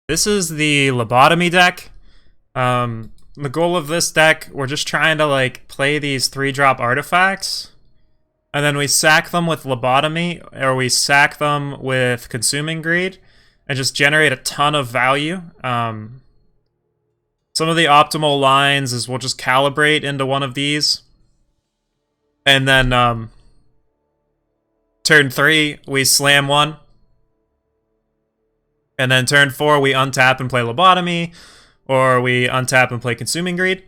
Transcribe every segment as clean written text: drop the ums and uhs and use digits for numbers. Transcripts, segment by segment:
This is the Lobotomy deck. The goal of this deck, we're just trying to like play these 3-drop artifacts, and then we sack them with Lobotomy, or we sack them with Consuming Greed, and just generate a ton of value. Some of the optimal lines is we'll just calibrate into one of these, and then turn 3 we slam one, and then turn 4 we untap and play Lobotomy, or we untap and play Consuming Greed.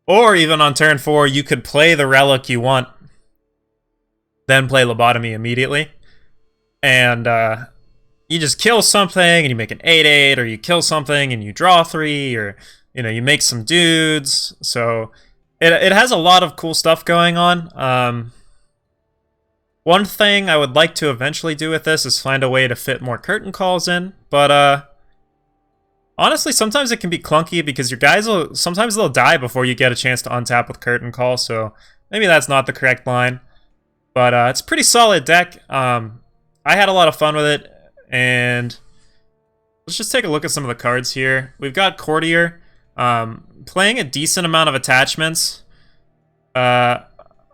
Or even on turn 4 you could play the relic you want, then play Lobotomy immediately, and you just kill something and you make an 8/8, or you kill something and you draw 3, or you make some dudes. So it has a lot of cool stuff going on. One thing I would like to eventually do with this is find a way to fit more curtain calls in, but honestly, sometimes it can be clunky because your guys sometimes they'll die before you get a chance to untap with curtain call, so maybe that's not the correct line. But it's a pretty solid deck. I had a lot of fun with it, and let's just take a look at some of the cards here. We've got Courtier, playing a decent amount of attachments.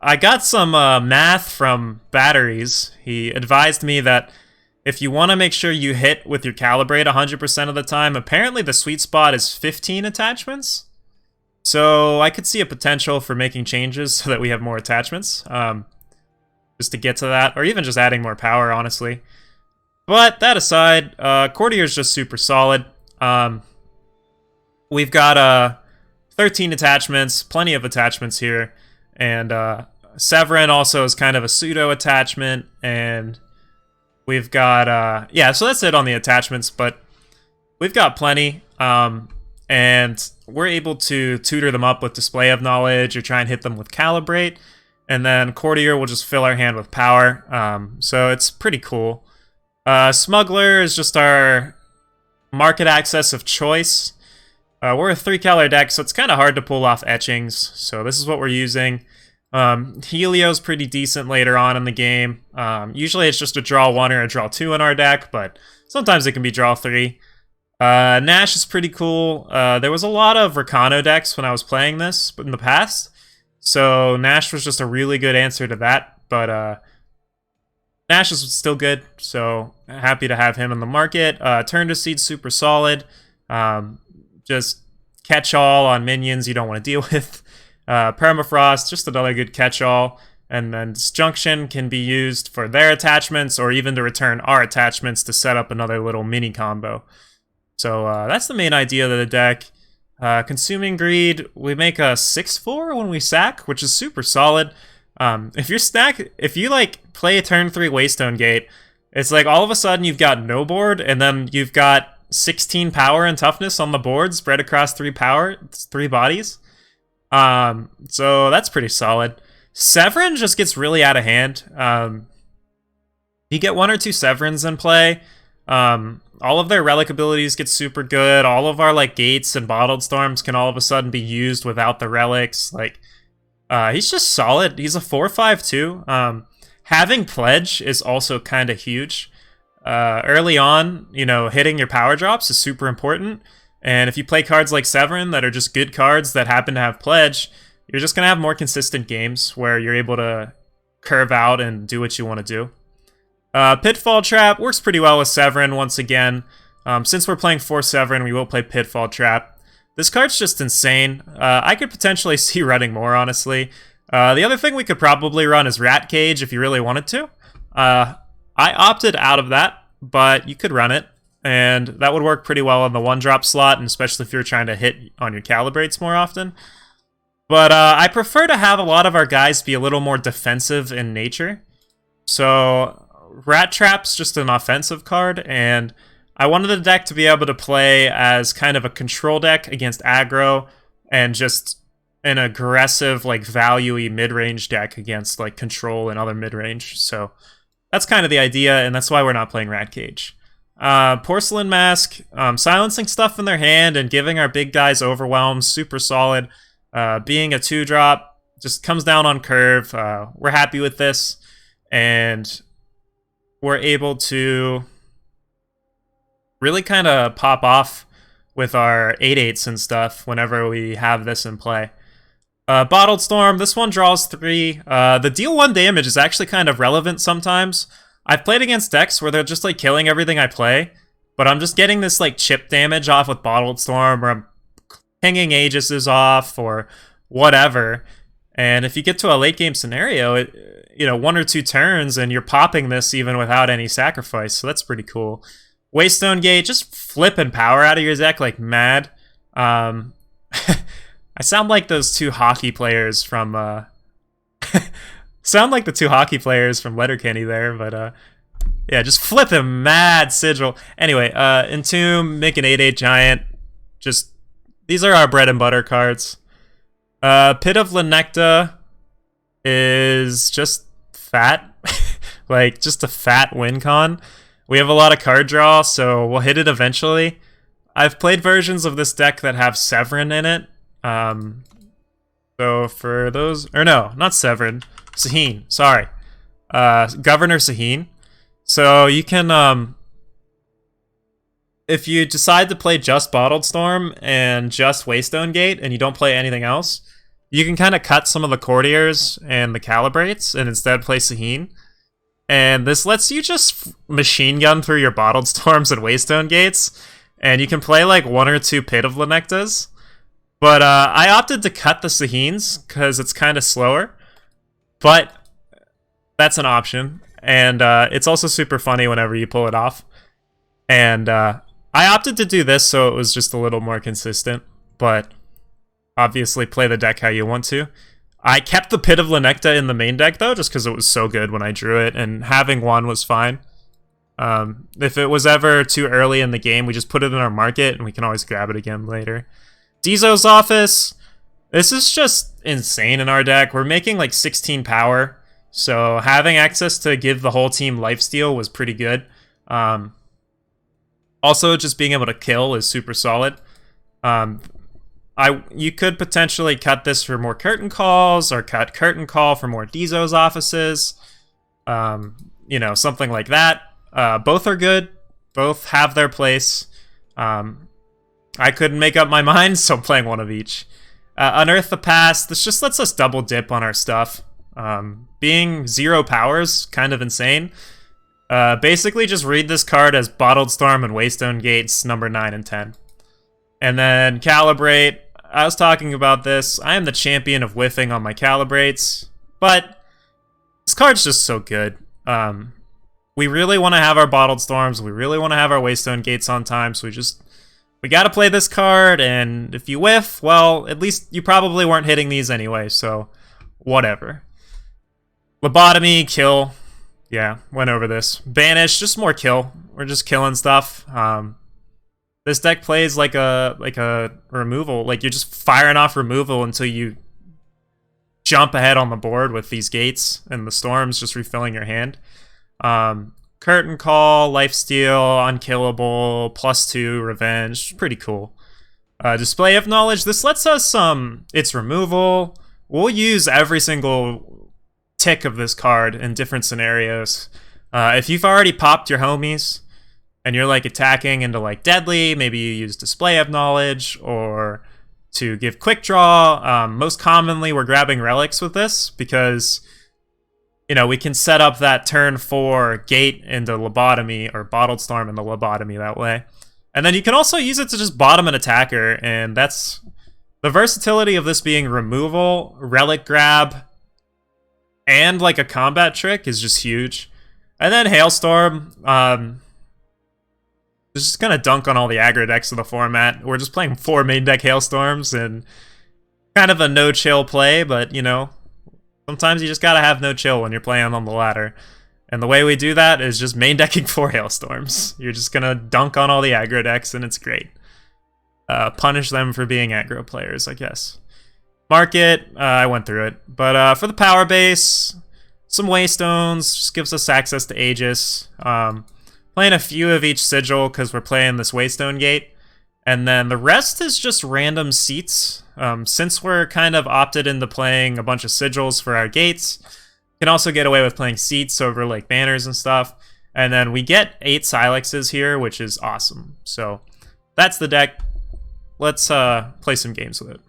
I got some math from Batteries. He advised me that if you want to make sure you hit with your Calibrate 100% of the time, apparently the sweet spot is 15 attachments. So I could see a potential for making changes so that we have more attachments, just to get to that, or even just adding more power, honestly. But that aside, Courtier is just super solid. We've got 13 attachments, plenty of attachments here, and Severin also is kind of a pseudo attachment, and we've got yeah, so that's it on the attachments, but we've got plenty, and we're able to tutor them up with Display of Knowledge or try and hit them with Calibrate, and then Courtier will just fill our hand with power, so it's pretty cool. Smuggler is just our market access of choice. We're a 3-color deck, so it's kind of hard to pull off etchings, so this is what we're using. Helio's pretty decent later on in the game. Usually it's just a draw 1 or a draw 2 in our deck, but sometimes it can be draw 3. Nash is pretty cool. There was a lot of Rakano decks when I was playing this in the past, so Nash was just a really good answer to that, but Nash is still good, so happy to have him in the market. Turn to Seed, super solid. Just catch-all on minions you don't want to deal with. Permafrost, just another good catch-all. And then Disjunction can be used for their attachments, or even to return our attachments to set up another little mini combo. So that's the main idea of the deck. Consuming Greed, we make a 6/4 when we sack, which is super solid. If you like play a turn 3 Waystone Gate, it's like all of a sudden you've got no board, and then you've got 16 power and toughness on the board spread across 3 bodies. So that's pretty solid. Severin just gets really out of hand. You get 1 or 2 Severins in play. All of their relic abilities get super good. All of our like gates and bottled storms can all of a sudden be used without the relics. Like, he's just solid. He's a 4/5 too. Having Pledge is also kind of huge. Early on, hitting your power drops is super important. And if you play cards like Severin that are just good cards that happen to have Pledge, you're just going to have more consistent games where you're able to curve out and do what you want to do. Pitfall Trap works pretty well with Severin once again. Since we're playing 4 Severin, we will play Pitfall Trap. This card's just insane. I could potentially see running more, honestly. The other thing we could probably run is Rat Cage if you really wanted to. I opted out of that, but you could run it, and that would work pretty well on the 1-drop slot, and especially if you're trying to hit on your Calibrates more often. But I prefer to have a lot of our guys be a little more defensive in nature. So Rat Trap's just an offensive card, and I wanted the deck to be able to play as kind of a control deck against aggro, and just an aggressive, like, value-y mid-range deck against, like, control and other mid-range. So that's kind of the idea, and that's why we're not playing Rat Cage. Porcelain Mask, silencing stuff in their hand and giving our big guys overwhelm, super solid. Being a 2-drop, just comes down on curve. We're happy with this, and we're able to really kind of pop off with our 8/8s and stuff whenever we have this in play. Bottled Storm, this one draws 3. The deal 1 damage is actually kind of relevant sometimes. I've played against decks where they're just like killing everything I play, but I'm just getting this like chip damage off with Bottled Storm, or I'm pinging Aegises off, or whatever. And if you get to a late game scenario, 1 or 2 turns, and you're popping this even without any sacrifice, so that's pretty cool. Waystone Gate, just flipping power out of your deck like mad. I sound like those 2 hockey players from sound like the 2 hockey players from Letterkenny there, but yeah, just flipping mad sigil. Anyway, Entomb, make an 8/8 giant. Just these are our bread and butter cards. Pit of Lenecta is just fat, like just a fat win con. We have a lot of card draw, so we'll hit it eventually. I've played versions of this deck that have Severin in it. So for those, or no, not Severin, Sahin, sorry. Governor Sahin. So you can, if you decide to play just Bottled Storm and just Waystone Gate and you don't play anything else, you can kind of cut some of the Courtiers and the Calibrates and instead play Sahin. And this lets you just machine gun through your Bottled Storms and Waystone Gates, and you can play like 1 or 2 Pit of Lenectas. But I opted to cut the Sahins because it's kind of slower, but that's an option. And it's also super funny whenever you pull it off. And I opted to do this so it was just a little more consistent, but obviously play the deck how you want to. I kept the Pit of Lenecta in the main deck though, just because it was so good when I drew it, and having 1 was fine. If it was ever too early in the game, we just put it in our market and we can always grab it again later. Dezo's Office, this is just insane in our deck. We're making like 16 power, so having access to give the whole team lifesteal was pretty good. Also, just being able to kill is super solid. You could potentially cut this for more Curtain Calls, or cut Curtain Call for more Dezo's Offices. Something like that. Both are good. Both have their place. I couldn't make up my mind, so I'm playing 1 of each. Unearth the Past. This just lets us double dip on our stuff. Being 0 powers, kind of insane. Basically, just read this card as Bottled Storm and Waystone Gates, number 9 and 10. And then Calibrate. I was talking about this. I am the champion of whiffing on my Calibrates, but this card's just so good. We really want to have our Bottled Storms. We really want to have our Waystone Gates on time, so we gotta play this card, and if you whiff, well, at least you probably weren't hitting these anyway, so whatever. Lobotomy, kill. Yeah, went over this. Banish, just more kill. We're just killing stuff. This deck plays like a removal. Like, you're just firing off removal until you jump ahead on the board with these gates and the storms, just refilling your hand. Curtain Call, Lifesteal, Unkillable, +2, Revenge, pretty cool. Display of Knowledge, this lets us, it's removal. We'll use every single tick of this card in different scenarios. If you've already popped your homies, and you're like attacking into like deadly, maybe you use Display of Knowledge, or to give quick draw. Most commonly, we're grabbing relics with this, because we can set up that turn 4 gate into Lobotomy, or Bottled Storm into Lobotomy that way. And then you can also use it to just bottom an attacker, and that's the versatility of this being removal, relic grab, and like a combat trick is just huge. And then Hailstorm, it's just gonna dunk on all the aggro decks of the format. We're just playing 4 main deck Hailstorms, and kind of a no-chill play, but sometimes you just gotta have no chill when you're playing on the ladder. And the way we do that is just main decking 4 Hailstorms. You're just gonna dunk on all the aggro decks, and it's great. Punish them for being aggro players, I guess. Market, I went through it. But for the power base, some Waystones, just gives us access to Aegis. Playing a few of each sigil because we're playing this Waystone Gate. And then the rest is just random seats. Since we're kind of opted into playing a bunch of sigils for our gates, can also get away with playing seats over like banners and stuff. And then we get 8 Silexes here, which is awesome. So that's the deck. Let's play some games with it.